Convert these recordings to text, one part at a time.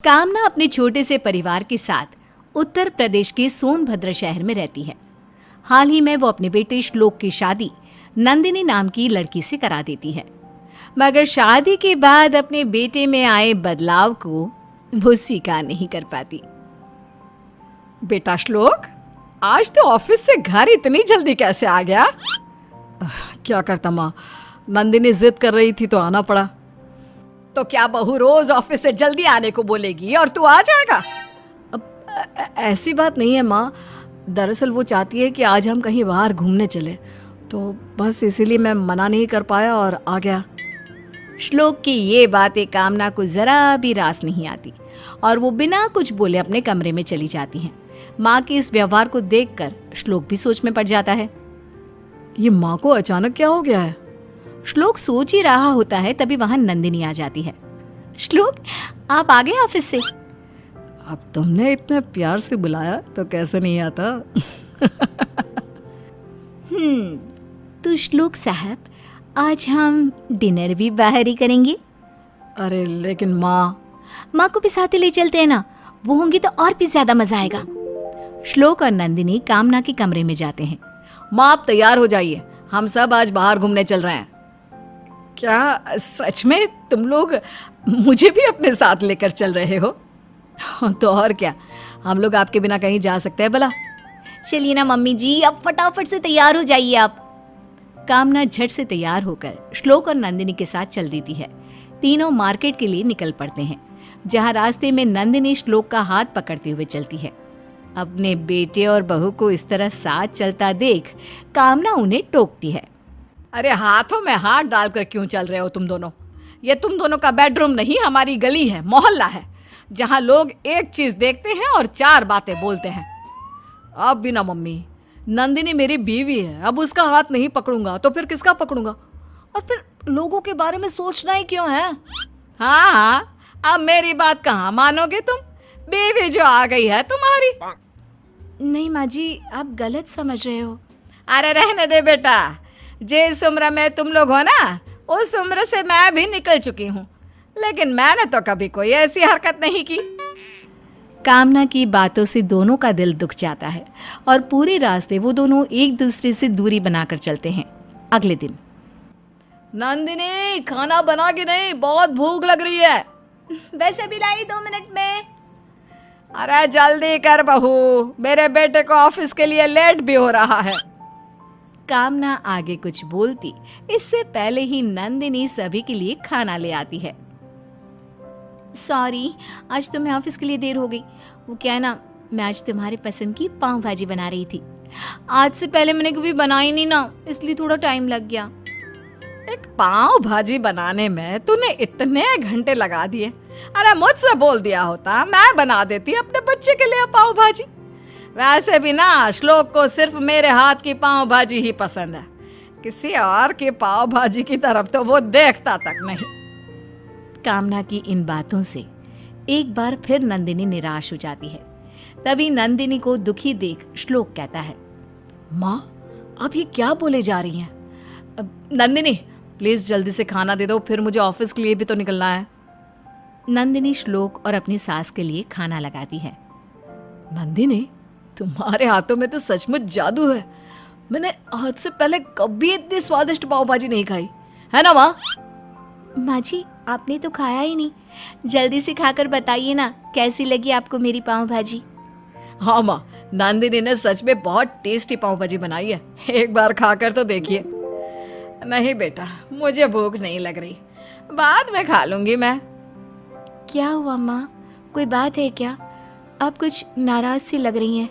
कामना अपने छोटे से परिवार के साथ उत्तर प्रदेश के सोनभद्र शहर में रहती है। हाल ही में वो अपने बेटे श्लोक की शादी नंदिनी नाम की लड़की से करा देती है, मगर शादी के बाद अपने बेटे में आए बदलाव को वो स्वीकार नहीं कर पाती। बेटा श्लोक, आज तो ऑफिस से घर इतनी जल्दी कैसे आ गया? क्या करता माँ, नंदिनी जिद कर रही थी तो आना पड़ा। तो क्या बहू रोज ऑफिस से जल्दी आने को बोलेगी और तू आ जाएगा? ऐसी बात नहीं है माँ, दरअसल वो चाहती है कि आज हम कहीं बाहर घूमने चले, तो बस इसीलिए मैं मना नहीं कर पाया और आ गया। श्लोक की ये बातें कामना को जरा भी रास नहीं आती और वो बिना कुछ बोले अपने कमरे में चली जाती हैं। माँ के इस व्यवहार को देखकर श्लोक भी सोच में पड़ जाता है। ये माँ को अचानक क्या हो गया है? श्लोक सोच ही रहा होता है, तभी वहां नंदिनी आ जाती है। श्लोक, आप आ गए ऑफिस से? अब तुमने इतने प्यार से बुलाया तो कैसे नहीं आता। तो श्लोक साहब, आज हम डिनर भी बाहर ही करेंगे। अरे लेकिन माँ को भी साथ ही ले चलते हैं ना, वो होंगी तो और भी ज्यादा मजा आएगा। श्लोक और नंदिनी कामना के कमरे में जाते हैं। माँ आप तैयार हो जाइए, हम सब आज बाहर घूमने चल रहे हैं। क्या सच में तुम लोग मुझे भी अपने साथ लेकर चल रहे हो? तो और क्या, हम लोग आपके बिना कहीं जा सकते हैं भला? चलिए ना मम्मी जी, अब फटाफट से तैयार हो जाइए आप। कामना झट से तैयार होकर श्लोक और नंदिनी के साथ चल देती है। तीनों मार्केट के लिए निकल पड़ते हैं, जहां रास्ते में नंदिनी श्लोक का हाथ पकड़ते हुए चलती है। अपने बेटे और बहू को इस तरह साथ चलता देख कामना उन्हें टोकती है। अरे हाथों में हाथ डालकर क्यों चल रहे हो तुम दोनों? ये तुम दोनों का बेडरूम नहीं, हमारी गली है, मोहल्ला है, जहां लोग एक चीज देखते हैं और चार बातें बोलते हैं। अब भी ना मम्मी, नंदिनी मेरी बीवी है, अब उसका हाथ नहीं पकड़ूंगा तो फिर किसका पकड़ूंगा? और फिर लोगों के बारे में सोचना ही क्यों है? हाँ, अब मेरी बात कहाँ मानोगे तुम? बीवी जो आ गई है तुम्हारी। नहीं माँ जी, आप गलत समझ रहे हो। अरे रहने दे बेटा, जिस उम्र में तुम लोग हो ना, उस उम्र से मैं भी निकल चुकी हूँ, लेकिन मैंने तो कभी कोई ऐसी हरकत नहीं की। कामना की बातों से दोनों का दिल दुख जाता है और पूरे रास्ते वो दोनों एक दूसरे से दूरी बनाकर चलते हैं। अगले दिन, नंदिनी खाना बना के नहीं, बहुत भूख लग रही है। वैसे भी लाई 2 मिनट में। अरे जल्दी कर बहू, मेरे बेटे को ऑफिस के लिए लेट भी हो रहा है। कामना आगे कुछ बोलती इससे पहले ही नंदिनी सभी के लिए खाना ले आती है। सॉरी, आज तुम्हें ऑफिस के लिए देर हो गई। वो क्या है ना, मैं आज तुम्हारी पसंद की पाव भाजी बना रही थी। आज से पहले मैंने कभी बनाई नहीं ना, इसलिए थोड़ा टाइम लग गया। एक पाव भाजी बनाने में तूने इतने घंटे लगा दिए। अरे मुझसे बोल दिया होता, मैं बना देती अपने बच्चे के लिए पाव भाजी। वैसे भी ना श्लोक को सिर्फ मेरे हाथ की पाव भाजी ही पसंद है, किसी और की पाव भाजी की तरफ तो वो देखता तक नहीं। कामना की इन बातों से एक बार फिर नंदिनी निराश हो जाती है। तभी नंदिनी को दुखी देख श्लोक कहता है, माँ आप ये क्या बोले जा रही हैं? नंदिनी प्लीज जल्दी से खाना दे दो, फिर मुझे ऑफिस के लिए भी तो निकलना है। नंदिनी श्लोक और अपनी सास के लिए खाना लगाती है। नंदिनी तुम्हारे हाथों में तो सचमुच जादू है, मैंने आज से पहले कभी इतनी स्वादिष्ट पाव भाजी नहीं खाई है ना माँ? माँ जी, आपने तो खाया ही नहीं, जल्दी से खाकर बताइए ना कैसी लगी आपको मेरी पाव भाजी। हाँ माँ, नंदिनी ने सच में बहुत टेस्टी पाव भाजी बनाई है, एक बार खाकर तो देखिए। नहीं बेटा, मुझे भूख नहीं लग रही, बाद में खा लूंगी मैं। क्या हुआ माँ, कोई बात है क्या? आप कुछ नाराज सी लग रही हैं।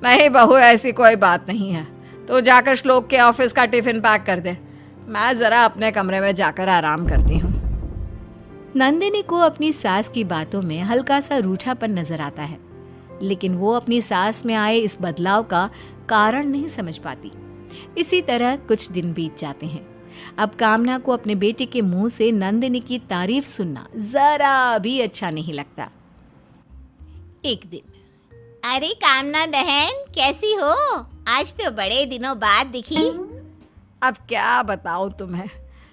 नहीं बहू, ऐसी कोई बात नहीं है। तो जाकर श्लोक के ऑफिस का टिफिन पैक कर दे, मैं जरा अपने कमरे में जाकर आराम करती हूँ। नंदिनी को अपनी सास की बातों में हल्का सा रूठापन नजर आता है, लेकिन वो अपनी सास में आए इस बदलाव का कारण नहीं समझ पाती। इसी तरह कुछ दिन बीत जाते हैं। अब कामना को अपने बेटे के मुंह से नंदिनी की तारीफ सुनना जरा भी अच्छा नहीं लगता। एक दिन, अरे कामना बहन, कैसी हो? आज तो बड़े दिनों बाद दिखी। अब क्या बताऊं तुम्हें,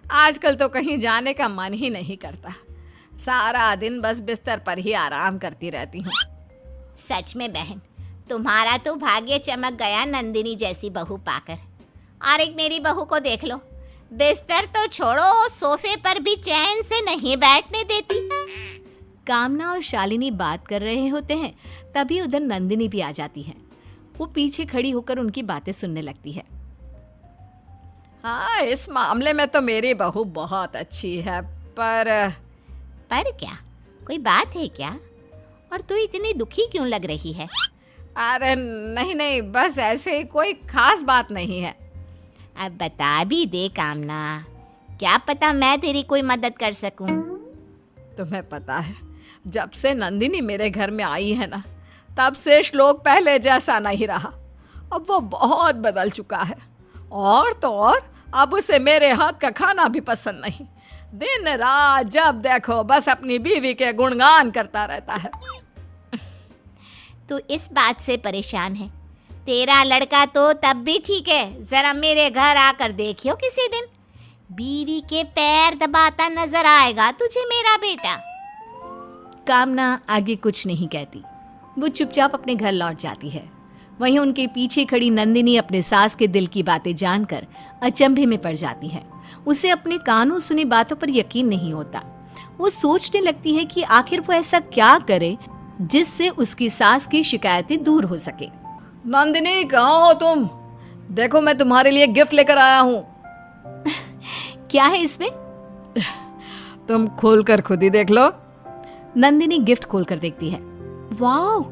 आजकल तो कहीं जाने का मन ही नहीं करता। सारा दिन बस बिस्तर पर ही आराम करती रहती हूँ। सच में बहन, तुम्हारा तो भाग्य चमक गया नंदिनी जैसी बहू पाकर। और एक मेरी बहू को देख लो, बिस्तर तो छोड़ो, सोफे पर भी चैन से नहीं बैठने देती। कामना और शालिनी बात कर रहे होते हैं, तभी उधर नंदिनी भी आ जाती है। वो पीछे खड़ी होकर उनकी बातें सुनने लगती है। हाँ, इस मामले में तो मेरी बहू बहुत अच्छी है, पर क्या कोई बात है क्या? और तू इतनी दुखी क्यों लग रही है? अरे नहीं, बस ऐसे ही, कोई खास बात नहीं है। अब बता भी दे कामना, क्या पता मैं तेरी कोई मदद कर सकूं। तुम्हें पता है, जब से नंदिनी मेरे घर में आई है ना, तब से श्लोक पहले जैसा नहीं रहा। अब वो बहुत बदल चुका है, और तो और अब उसे मेरे हाथ का खाना भी पसंद नहीं। दिन रात जब देखो बस अपनी बीवी के गुणगान करता रहता है। तू इस बात से परेशान है? तेरा लड़का तो तब भी ठीक है, जरा मेरे घर आकर देखियो किसी दिन, बीवी के पैर दबाता नजर आएगा तुझे मेरा बेटा। कामना आगे कुछ नहीं कहती, वो चुपचाप अपने घर लौट जाती है। वहीं उनके पीछे खड़ी नंदिनी अपने सास के दिल की बातें जानकर अचंभे में पड़ जाती है। उसे अपने कानों सुनी बातों पर यकीन नहीं होता। वो सोचने लगती है कि आखिर वो ऐसा क्या करे जिससे उसकी सास की शिकायतें दूर हो सके। नंदिनी, कहाँ हो तुम? देखो, मैं तुम्हारे लिए गिफ्ट लेकर आया हूँ। क्या है इसमें? तुम खोलकर खुद ही देख लो। नंदिनी गिफ्ट खोलकर देखती है। वाह,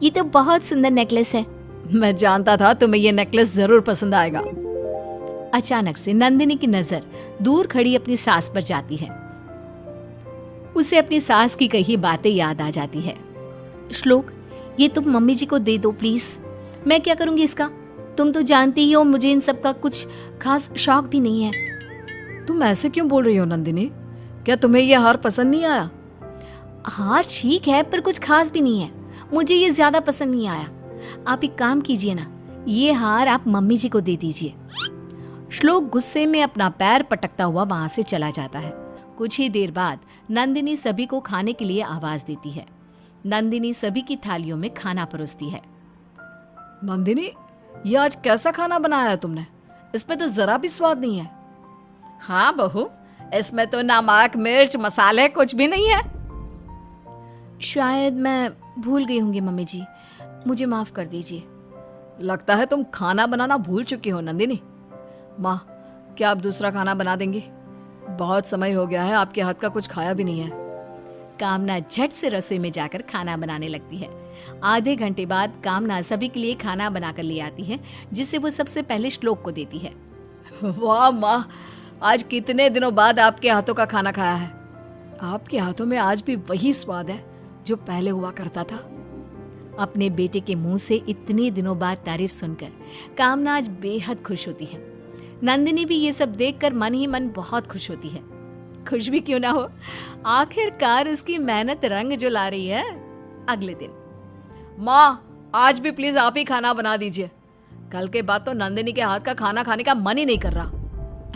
ये तो बहुत सुंदर नेकलेस है। मैं जानता था तुम्हें ये नेकलेस जरूर पसंद आएगा। अचानक से नंदिनी की नजर दूर खड़ी अपनी सास पर जाती है। उसे अपनी सास की कही बातें याद आ जाती है। श्लोक, ये तुम मम्मी जी को दे दो प्लीज। मैं क्या करूंगी इसका? तुम तो जानती ही हो मुझे इन सब का कुछ खास शौक भी नहीं है। तुम ऐसे क्यों बोल रही हो नंदिनी? क्या तुम्हें ये हार पसंद नहीं आया? हार ठीक है, पर कुछ खास भी नहीं है। मुझे ये ज्यादा पसंद नहीं आया। आप एक काम कीजिए ना, ये हार आप मम्मी जी को दे दीजिए। श्लोक गुस्से में अपना पैर पटकता हुआ वहां से चला जाता है। कुछ ही देर बाद नंदिनी सभी को खाने के लिए आवाज देती है। नंदिनी सभी की थालियों में खाना परोसती है। नंदिनी, ये आज कैसा खाना बनाया है तुमने? इसमें तो जरा भी स्वाद नहीं है। हाँ बहू, इसमें तो नमक मिर्च मसाले कुछ भी नहीं है। शायद मैं भूल गई होंगी मम्मी जी, मुझे माफ कर दीजिए। लगता है तुम खाना बनाना भूल चुकी हो नंदिनी। माँ, क्या आप दूसरा खाना बना देंगी? बहुत समय हो गया है, आपके हाथ का कुछ खाया भी नहीं है। कामना झट से रसोई में जाकर खाना बनाने लगती है। आधे घंटे बाद कामना सभी के लिए खाना बनाकर ले आती है, जिसे वो सबसे पहले श्लोक को देती है। वाह माँ, आज कितने दिनों बाद आपके हाथों का खाना खाया है। आपके हाथों में आज भी वही स्वाद है जो पहले हुआ करता था। अपने बेटे के मुंह से इतने दिनों बाद तारीफ सुनकर कामना आज बेहद खुश होती है। नंदिनी भी ये सब देखकर मन ही मन बहुत खुश होती है। खुश भी क्यों ना हो, आखिरकार उसकी मेहनत रंग जो ला रही है। अगले दिन, माँ, आज भी प्लीज आप ही खाना बना दीजिए। कल के बाद तो नंदिनी के हाथ का खाना खाने का मन ही नहीं कर रहा।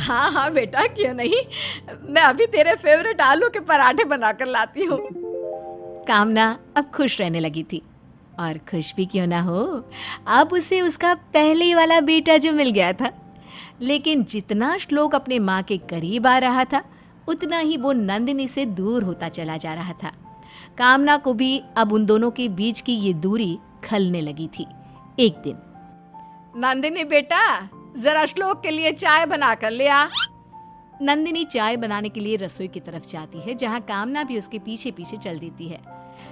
हाँ हाँ बेटा, क्यों नहीं, मैं अभी तेरे फेवरेट आलू के पराठे बनाकर लाती हूँ। कामना अब खुश रहने लगी थी, और खुश भी क्यों ना हो, अब उसे उसका पहले वाला बेटा जो मिल गया था। लेकिन जितना श्लोक अपने माँ के करीब आ रहा था, उतना ही वो नंदिनी से दूर होता चला जा रहा था। कामना को भी अब उन दोनों के बीच की ये दूरी खलने लगी थी। एक दिन, नंदिनी बेटा, जरा श्लोक के लिए चाय बना कर ले आ। नंदिनी चाय बनाने के लिए रसोई की तरफ जाती है, जहाँ कामना भी उसके पीछे पीछे चल देती है।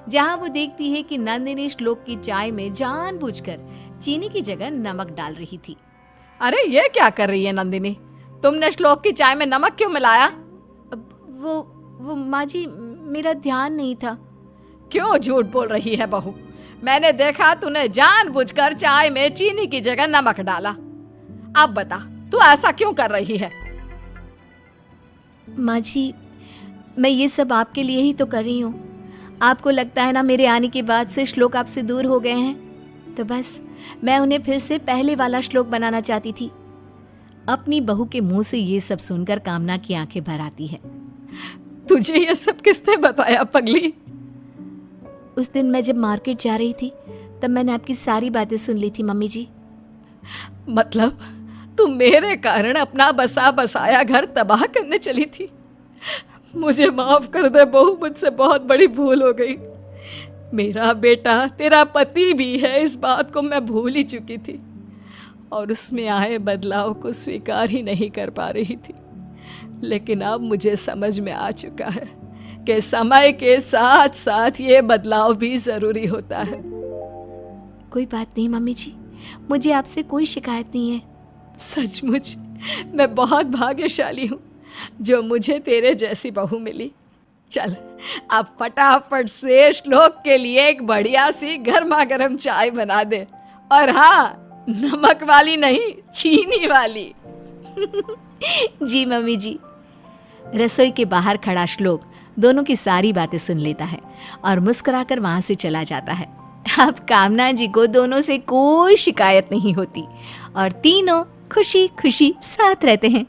जहाँ वो देखती है कि नंदिनी श्लोक की चाय में जानबूझकर चीनी की जगह नमक डाल रही थी। अरे ये क्या कर रही है नंदिनी? तुमने श्लोक की चाय में नमक क्यों मिलाया? वो माँ जी, मेरा ध्यान नहीं था। क्यों झूठ बोल रही है बहू? मैंने देखा तूने जानबूझकर चाय में चीनी की जगह नमक डाला। अब बता, तू ऐसा क्यों कर रही है? माँ जी, मैं ये सब आपके लिए ही तो कर रही हूँ। आपको लगता है ना मेरे आने के बाद से श्लोक आपसे दूर हो गए हैं, तो बस मैं उन्हें फिर से पहले वाला श्लोक बनाना चाहती थी। अपनी बहू के मुंह से ये सब सुनकर कामना की आंखें भर आती है। तुझे ये सब किसने बताया पगली? उस दिन मैं जब मार्केट जा रही थी तब मैंने आपकी सारी बातें सुन ली थी मम्मी जी। मतलब तू मेरे कारण अपना बसा बसाया घर तबाह करने चली थी? मुझे माफ कर दे बहू, मुझसे बहुत बड़ी भूल हो गई। मेरा बेटा तेरा पति भी है, इस बात को मैं भूल ही चुकी थी और उसमें आए बदलाव को स्वीकार ही नहीं कर पा रही थी। लेकिन अब मुझे समझ में आ चुका है कि समय के साथ साथ ये बदलाव भी ज़रूरी होता है। कोई बात नहीं मम्मी जी, मुझे आपसे कोई शिकायत नहीं है। सचमुच मैं बहुत भाग्यशाली हूँ जो मुझे तेरे जैसी बहू मिली। चल अब फटाफट से श्लोक के लिए एक बढ़िया सी गर्मा गर्म चाय बना दे, और हाँ, नमक वाली नहीं, चीनी वाली। जी मम्मी जी। रसोई के बाहर खड़ा श्लोक दोनों की सारी बातें सुन लेता है और मुस्कुराकर वहां से चला जाता है। अब कामना जी को दोनों से कोई शिकायत नहीं होती और तीनों खुशी खुशी साथ रहते हैं।